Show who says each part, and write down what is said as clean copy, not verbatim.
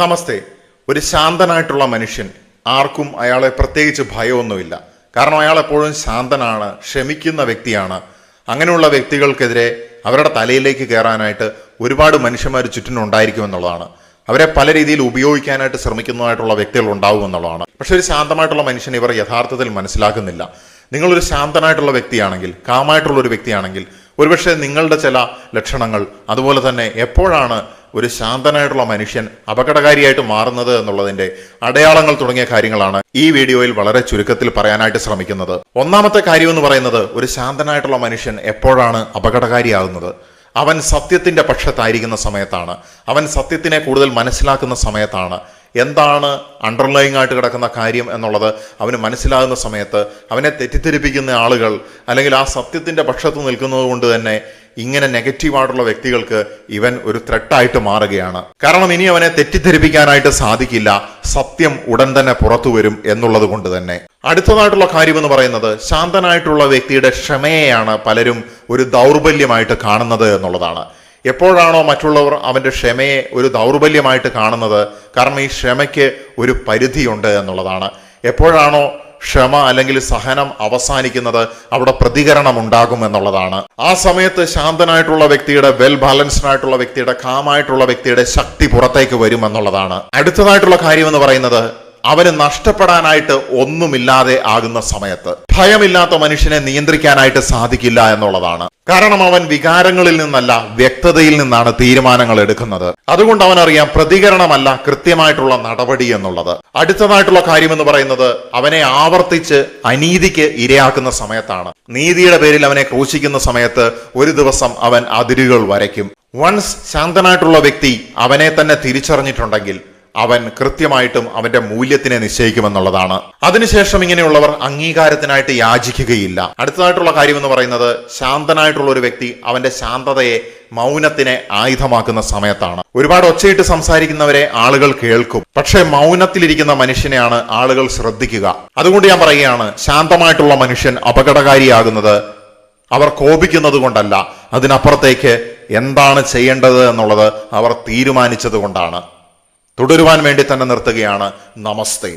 Speaker 1: നമസ്തേ. ഒരു ശാന്തനായിട്ടുള്ള മനുഷ്യൻ, ആർക്കും അയാളെ പ്രത്യേകിച്ച് ഭയമൊന്നുമില്ല. കാരണം അയാൾ എപ്പോഴും ശാന്തനാണ്, ക്ഷമിക്കുന്ന വ്യക്തിയാണ്. അങ്ങനെയുള്ള വ്യക്തികൾക്കെതിരെ അവരുടെ തലയിലേക്ക് കയറാനായിട്ട് ഒരുപാട് മനുഷ്യന്മാർ ചുറ്റിനുണ്ടായിരിക്കും എന്നുള്ളതാണ്. അവരെ പല രീതിയിൽ ഉപയോഗിക്കാനായിട്ട് ശ്രമിക്കുന്നതായിട്ടുള്ള വ്യക്തികൾ ഉണ്ടാവും എന്നുള്ളതാണ്. പക്ഷെ ഒരു ശാന്തമായിട്ടുള്ള മനുഷ്യൻ ഇവർ യഥാർത്ഥത്തിൽ മനസ്സിലാക്കുന്നില്ല. നിങ്ങളൊരു ശാന്തനായിട്ടുള്ള വ്യക്തിയാണെങ്കിൽ, കാമായിട്ടുള്ള ഒരു വ്യക്തിയാണെങ്കിൽ, ഒരുപക്ഷെ നിങ്ങളുടെ ചില ലക്ഷണങ്ങൾ, അതുപോലെ തന്നെ എപ്പോഴാണ് ഒരു ശാന്തനായിട്ടുള്ള മനുഷ്യൻ അപകടകാരിയായിട്ട് മാറുന്നത് എന്നുള്ളതിന്റെ അടയാളങ്ങൾ തുടങ്ങിയ കാര്യങ്ങളാണ് ഈ വീഡിയോയിൽ വളരെ ചുരുക്കത്തിൽ പറയാനായിട്ട് ശ്രമിക്കുന്നത്. ഒന്നാമത്തെ കാര്യം എന്ന് പറയുന്നത്, ഒരു ശാന്തനായിട്ടുള്ള മനുഷ്യൻ എപ്പോഴാണ് അപകടകാരിയാകുന്നത്? അവൻ സത്യത്തിന്റെ പക്ഷത്തായിരിക്കുന്ന സമയത്താണ്. അവൻ സത്യത്തിനെ കൂടുതൽ മനസ്സിലാക്കുന്ന സമയത്താണ്. എന്താണ് അണ്ടർലൈങ് ആയിട്ട് കിടക്കുന്ന കാര്യം എന്നുള്ളത് അവന് മനസ്സിലാകുന്ന സമയത്ത് അവനെ തെറ്റിദ്ധരിപ്പിക്കുന്ന ആളുകൾ, അല്ലെങ്കിൽ ആ സത്യത്തിന്റെ പക്ഷത്ത് നിൽക്കുന്നത് കൊണ്ട് തന്നെ ഇങ്ങനെ നെഗറ്റീവായിട്ടുള്ള വ്യക്തികൾക്ക് ഇവൻ ഒരു ത്രെട്ടായിട്ട് മാറുകയാണ്. കാരണം ഇനി അവനെ തെറ്റിദ്ധരിപ്പിക്കാനായിട്ട് സാധിക്കില്ല. സത്യം ഉടൻ തന്നെ പുറത്തു വരും എന്നുള്ളത് കൊണ്ട് തന്നെ. അടുത്തതായിട്ടുള്ള കാര്യം എന്ന് പറയുന്നത്, ശാന്തനായിട്ടുള്ള വ്യക്തിയുടെ ക്ഷമയെയാണ് പലരും ഒരു ദൗർബല്യമായിട്ട് കാണുന്നത് എന്നുള്ളതാണ്. എപ്പോഴാണോ മറ്റുള്ളവർ അവന്റെ ക്ഷമയെ ഒരു ദൗർബല്യമായിട്ട് കാണുന്നത്, കാരണം ഈ ക്ഷമയ്ക്ക് ഒരു പരിധിയുണ്ട് എന്നുള്ളതാണ്. എപ്പോഴാണോ ക്ഷമ അല്ലെങ്കിൽ സഹനം അവസാനിക്കുന്നത്, അവിടെ പ്രതികരണം ഉണ്ടാകും എന്നുള്ളതാണ്. ആ സമയത്ത് ശാന്തനായിട്ടുള്ള വ്യക്തിയുടെ, വെൽ ബാലൻസ്ഡ് ആയിട്ടുള്ള വ്യക്തിയുടെ, കാമായിട്ടുള്ള വ്യക്തിയുടെ ശക്തി പുറത്തേക്ക് വരും എന്നുള്ളതാണ്. അടുത്തതായിട്ടുള്ള കാര്യം എന്ന് പറയുന്നത്, അവന് നഷ്ടപ്പെടാനായിട്ട് ഒന്നുമില്ലാതെ ആകുന്ന സമയത്ത് ഭയമില്ലാത്ത മനുഷ്യനെ നിയന്ത്രിക്കാനായിട്ട് സാധിക്കില്ല എന്നുള്ളതാണ്. കാരണം അവൻ വികാരങ്ങളിൽ നിന്നല്ല, വ്യക്തതയിൽ നിന്നാണ് തീരുമാനങ്ങൾ എടുക്കുന്നത്. അതുകൊണ്ട് അവനറിയാം പ്രതികരണമല്ല കൃത്യമായിട്ടുള്ള നടപടി എന്നുള്ളത്. അടുത്തതായിട്ടുള്ള കാര്യം എന്ന് പറയുന്നത്, അവനെ ആവർത്തിച്ച് അനീതിക്ക് ഇരയാക്കുന്ന സമയത്താണ്. നീതിയുടെ പേരിൽ അവനെ ക്രൂശിക്കുന്ന സമയത്ത് ഒരു ദിവസം അവൻ അതിരുകൾ വരയ്ക്കും. വൺസ് ശാന്തനായിട്ടുള്ള വ്യക്തി അവനെ തന്നെ തിരിച്ചറിഞ്ഞിട്ടുണ്ടെങ്കിൽ അവൻ കൃത്യമായിട്ടും അവന്റെ മൂല്യത്തിനെ നിശ്ചയിക്കുമെന്നുള്ളതാണ്. അതിനുശേഷം ഇങ്ങനെയുള്ളവർ അംഗീകാരത്തിനായിട്ട് യാചിക്കുകയില്ല. അടുത്തതായിട്ടുള്ള കാര്യം എന്ന് പറയുന്നത്, ശാന്തനായിട്ടുള്ള ഒരു വ്യക്തി അവന്റെ ശാന്തതയെ, മൗനത്തിനെ ആയുധമാക്കുന്ന സമയത്താണ്. ഒരുപാട് ഒച്ചയിട്ട് സംസാരിക്കുന്നവരെ ആളുകൾ കേൾക്കും, പക്ഷെ മൗനത്തിലിരിക്കുന്ന മനുഷ്യനെയാണ് ആളുകൾ ശ്രദ്ധിക്കുക. അതുകൊണ്ട് ഞാൻ പറയുകയാണ്, ശാന്തമായിട്ടുള്ള മനുഷ്യൻ അപകടകാരിയാകുന്നത് അവർ കോപിക്കുന്നത് കൊണ്ടല്ല, അതിനപ്പുറത്തേക്ക് എന്താണ് ചെയ്യേണ്ടത് എന്നുള്ളത് അവർ തീരുമാനിച്ചത് കൊണ്ടാണ്. തുടരുവാൻ വേണ്ടി തന്നെ നിർത്തുകയാണ്. നമസ്തേ.